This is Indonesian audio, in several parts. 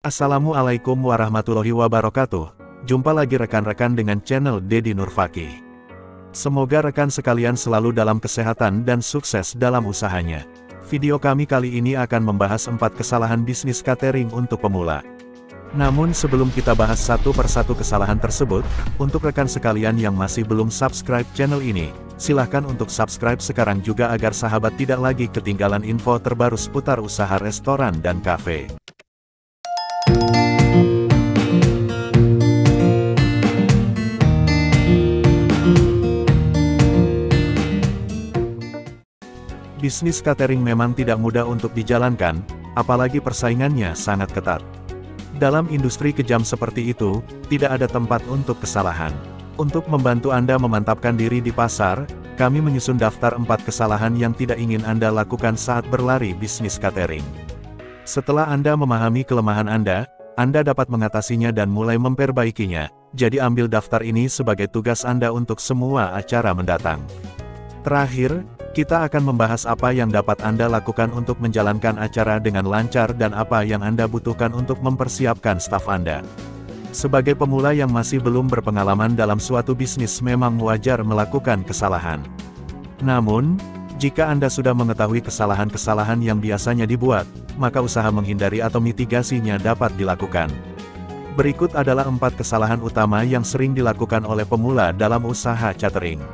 Assalamualaikum warahmatullahi wabarakatuh. Jumpa lagi rekan-rekan dengan channel Deddy Nurfaki. Semoga rekan sekalian selalu dalam kesehatan dan sukses dalam usahanya. Video kami kali ini akan membahas 4 kesalahan bisnis catering untuk pemula. Namun sebelum kita bahas satu persatu kesalahan tersebut, untuk rekan sekalian yang masih belum subscribe channel ini, silahkan untuk subscribe sekarang juga agar sahabat tidak lagi ketinggalan info terbaru seputar usaha restoran dan kafe. Bisnis catering memang tidak mudah untuk dijalankan, apalagi persaingannya sangat ketat. Dalam industri kejam seperti itu, tidak ada tempat untuk kesalahan. Untuk membantu Anda memantapkan diri di pasar, kami menyusun daftar 4 kesalahan yang tidak ingin Anda lakukan saat berlari bisnis catering. Setelah Anda memahami kelemahan Anda dapat mengatasinya dan mulai memperbaikinya. Jadi ambil daftar ini sebagai tugas Anda untuk semua acara mendatang. Terakhir, kita akan membahas apa yang dapat Anda lakukan untuk menjalankan acara dengan lancar dan apa yang Anda butuhkan untuk mempersiapkan staf Anda. Sebagai pemula yang masih belum berpengalaman dalam suatu bisnis memang wajar melakukan kesalahan. Namun, jika Anda sudah mengetahui kesalahan-kesalahan yang biasanya dibuat, maka usaha menghindari atau mitigasinya dapat dilakukan. Berikut adalah 4 kesalahan utama yang sering dilakukan oleh pemula dalam usaha catering.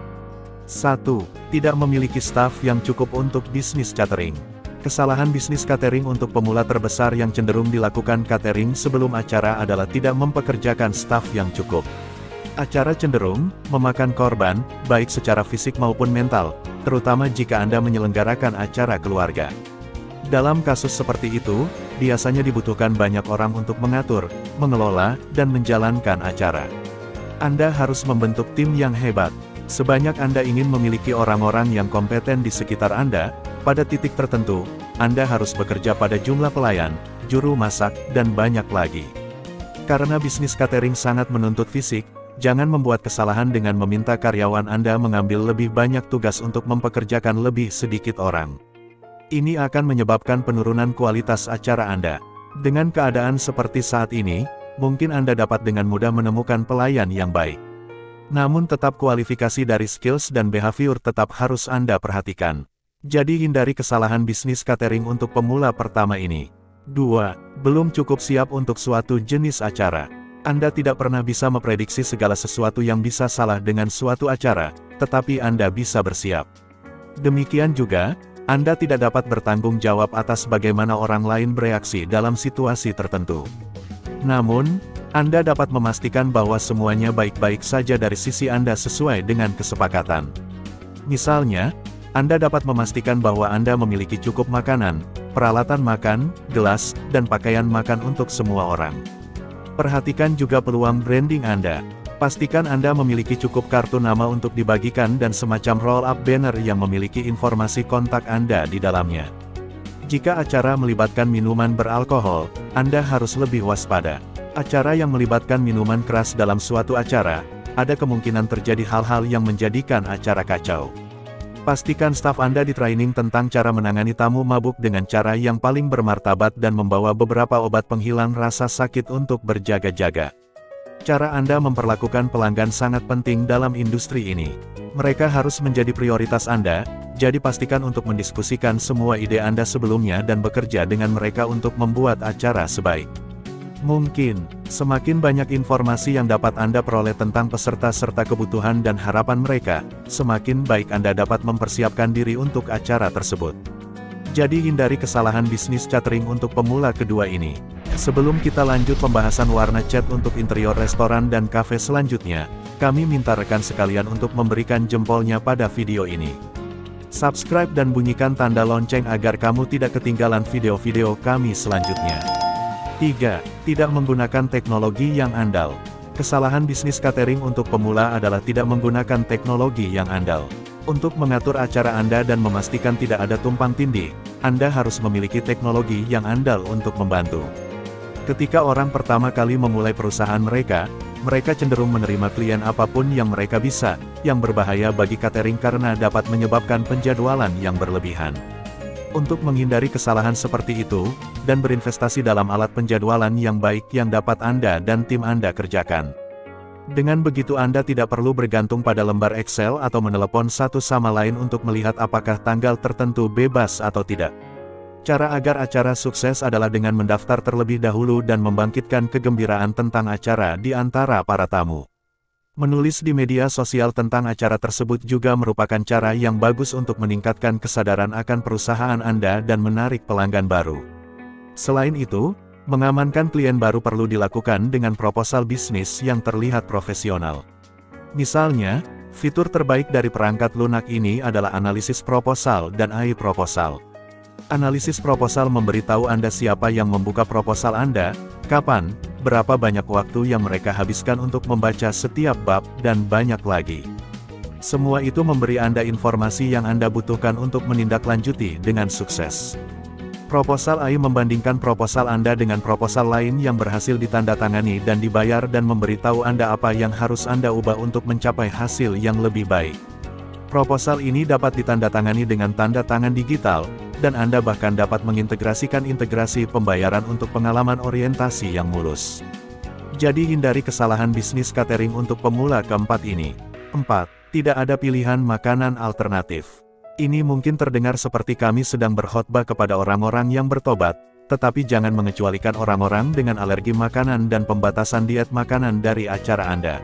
1. Tidak memiliki staf yang cukup untuk bisnis catering. Kesalahan bisnis catering untuk pemula terbesar yang cenderung dilakukan catering sebelum acara adalah tidak mempekerjakan staf yang cukup. Acara cenderung memakan korban, baik secara fisik maupun mental, terutama jika Anda menyelenggarakan acara keluarga. Dalam kasus seperti itu, biasanya dibutuhkan banyak orang untuk mengatur, mengelola, dan menjalankan acara. Anda harus membentuk tim yang hebat. Sebanyak Anda ingin memiliki orang-orang yang kompeten di sekitar Anda, pada titik tertentu, Anda harus bekerja pada jumlah pelayan, juru masak, dan banyak lagi. Karena bisnis catering sangat menuntut fisik, jangan membuat kesalahan dengan meminta karyawan Anda mengambil lebih banyak tugas untuk mempekerjakan lebih sedikit orang. Ini akan menyebabkan penurunan kualitas acara Anda. Dengan keadaan seperti saat ini, mungkin Anda dapat dengan mudah menemukan pelayan yang baik. Namun tetap kualifikasi dari skills dan behavior tetap harus Anda perhatikan. Jadi hindari kesalahan bisnis catering untuk pemula pertama ini. 2. Belum cukup siap untuk suatu jenis acara. Anda tidak pernah bisa memprediksi segala sesuatu yang bisa salah dengan suatu acara, tetapi Anda bisa bersiap. Demikian juga, Anda tidak dapat bertanggung jawab atas bagaimana orang lain bereaksi dalam situasi tertentu. Namun, Anda dapat memastikan bahwa semuanya baik-baik saja dari sisi Anda sesuai dengan kesepakatan. Misalnya, Anda dapat memastikan bahwa Anda memiliki cukup makanan, peralatan makan, gelas, dan pakaian makan untuk semua orang. Perhatikan juga peluang branding Anda. Pastikan Anda memiliki cukup kartu nama untuk dibagikan dan semacam roll-up banner yang memiliki informasi kontak Anda di dalamnya. Jika acara melibatkan minuman beralkohol, Anda harus lebih waspada. Acara yang melibatkan minuman keras dalam suatu acara, ada kemungkinan terjadi hal-hal yang menjadikan acara kacau. Pastikan staf Anda di-training tentang cara menangani tamu mabuk dengan cara yang paling bermartabat dan membawa beberapa obat penghilang rasa sakit untuk berjaga-jaga. Cara Anda memperlakukan pelanggan sangat penting dalam industri ini. Mereka harus menjadi prioritas Anda, jadi pastikan untuk mendiskusikan semua ide Anda sebelumnya dan bekerja dengan mereka untuk membuat acara sebaik mungkin. Semakin banyak informasi yang dapat Anda peroleh tentang peserta serta kebutuhan dan harapan mereka, semakin baik Anda dapat mempersiapkan diri untuk acara tersebut. Jadi hindari kesalahan bisnis catering untuk pemula kedua ini. Sebelum kita lanjut pembahasan warna cat untuk interior restoran dan kafe selanjutnya, kami minta rekan sekalian untuk memberikan jempolnya pada video ini. Subscribe dan bunyikan tanda lonceng agar kamu tidak ketinggalan video-video kami selanjutnya. 3. Tidak menggunakan teknologi yang andal. Kesalahan bisnis catering untuk pemula adalah tidak menggunakan teknologi yang andal. Untuk mengatur acara Anda dan memastikan tidak ada tumpang tindih, Anda harus memiliki teknologi yang andal untuk membantu. Ketika orang pertama kali memulai perusahaan mereka cenderung menerima klien apapun yang mereka bisa, yang berbahaya bagi catering karena dapat menyebabkan penjadwalan yang berlebihan. Untuk menghindari kesalahan seperti itu, dan berinvestasi dalam alat penjadwalan yang baik yang dapat Anda dan tim Anda kerjakan. Dengan begitu Anda tidak perlu bergantung pada lembar Excel atau menelepon satu sama lain untuk melihat apakah tanggal tertentu bebas atau tidak. Cara agar acara sukses adalah dengan mendaftar terlebih dahulu dan membangkitkan kegembiraan tentang acara di antara para tamu. Menulis di media sosial tentang acara tersebut juga merupakan cara yang bagus untuk meningkatkan kesadaran akan perusahaan Anda dan menarik pelanggan baru. Selain itu, mengamankan klien baru perlu dilakukan dengan proposal bisnis yang terlihat profesional. Misalnya, fitur terbaik dari perangkat lunak ini adalah analisis proposal dan AI proposal. Analisis proposal memberitahu Anda siapa yang membuka proposal Anda, kapan, berapa banyak waktu yang mereka habiskan untuk membaca setiap bab, dan banyak lagi. Semua itu memberi Anda informasi yang Anda butuhkan untuk menindaklanjuti dengan sukses. Proposal AI membandingkan proposal Anda dengan proposal lain yang berhasil ditandatangani dan dibayar dan memberitahu Anda apa yang harus Anda ubah untuk mencapai hasil yang lebih baik. Proposal ini dapat ditandatangani dengan tanda tangan digital, dan Anda bahkan dapat mengintegrasikan integrasi pembayaran untuk pengalaman orientasi yang mulus. Jadi hindari kesalahan bisnis catering untuk pemula keempat ini. 4. Tidak ada pilihan makanan alternatif. Ini mungkin terdengar seperti kami sedang berkhotbah kepada orang-orang yang bertobat, tetapi jangan mengecualikan orang-orang dengan alergi makanan dan pembatasan diet makanan dari acara Anda.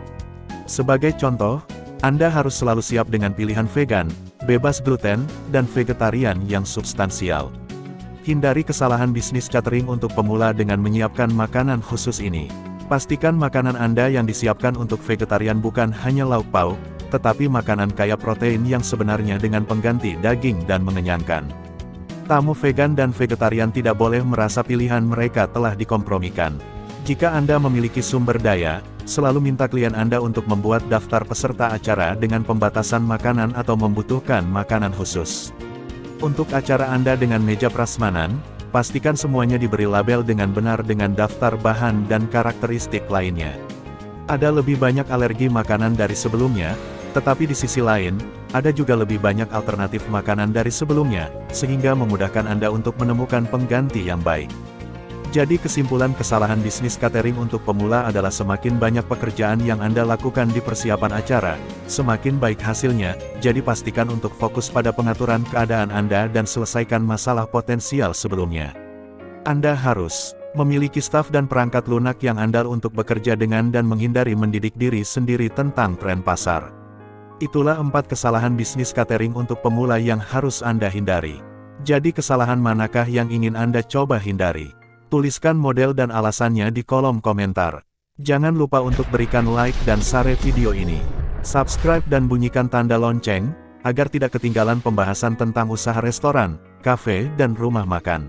Sebagai contoh, Anda harus selalu siap dengan pilihan vegan, bebas gluten, dan vegetarian yang substansial. Hindari kesalahan bisnis catering untuk pemula dengan menyiapkan makanan khusus ini. Pastikan makanan Anda yang disiapkan untuk vegetarian bukan hanya lauk pauk, tetapi makanan kaya protein yang sebenarnya dengan pengganti daging dan mengenyangkan. Tamu vegan dan vegetarian tidak boleh merasa pilihan mereka telah dikompromikan. Jika Anda memiliki sumber daya, selalu minta klien Anda untuk membuat daftar peserta acara dengan pembatasan makanan atau membutuhkan makanan khusus. Untuk acara Anda dengan meja prasmanan, pastikan semuanya diberi label dengan benar dengan daftar bahan dan karakteristik lainnya. Ada lebih banyak alergi makanan dari sebelumnya, tetapi di sisi lain, ada juga lebih banyak alternatif makanan dari sebelumnya, sehingga memudahkan Anda untuk menemukan pengganti yang baik. Jadi kesimpulan kesalahan bisnis catering untuk pemula adalah semakin banyak pekerjaan yang Anda lakukan di persiapan acara, semakin baik hasilnya, jadi pastikan untuk fokus pada pengaturan keadaan Anda dan selesaikan masalah potensial sebelumnya. Anda harus memiliki staf dan perangkat lunak yang andal untuk bekerja dengan dan menghindari mendidik diri sendiri tentang tren pasar. Itulah 4 kesalahan bisnis catering untuk pemula yang harus Anda hindari. Jadi kesalahan manakah yang ingin Anda coba hindari? Tuliskan model dan alasannya di kolom komentar. Jangan lupa untuk berikan like dan share video ini. Subscribe dan bunyikan tanda lonceng, agar tidak ketinggalan pembahasan tentang usaha restoran, kafe dan rumah makan.